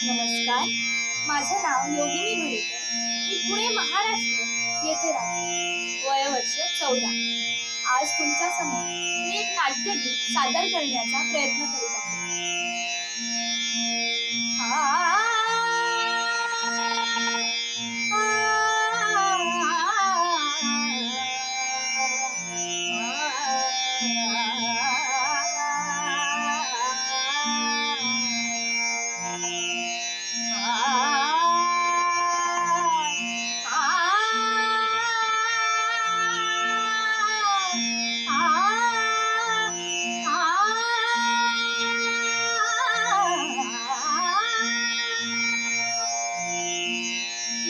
नमस्कार, माझं नाव योगिनी भरेकर. मी पुणे महाराष्ट्र येथे राहते. वय वर्ष 14. आज तुमच्या समोर मी एक नाट्यगीत सादर करण्याचा प्रयत्न करीत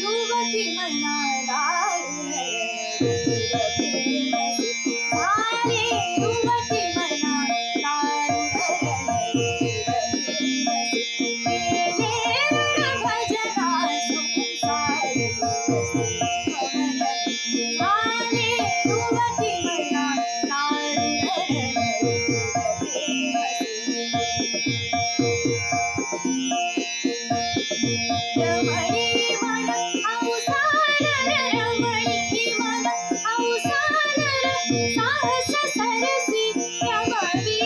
युवती मनाला झाले, युवती मनाला गेले भजना संसार झाले, युवती मनाला रमणी मन हौसार रमणी मन हौसार साहस सरसी रमवी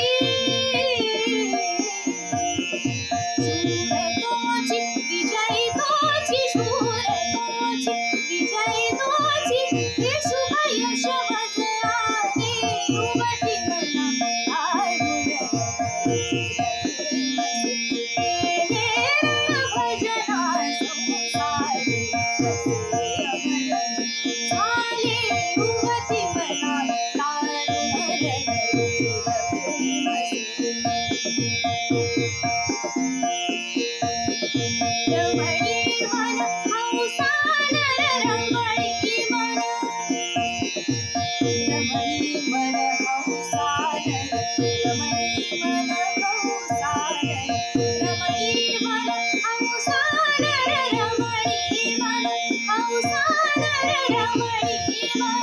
शूर तोची विजयी तोची शूर तोची विजयी तोची हे शुभ यश मज आले युवती मना रमणी मन हौसार रमणी मन हौसार रमणी मन हौसार रमणी मन हौसार रमणी मन हौसार रमणी मन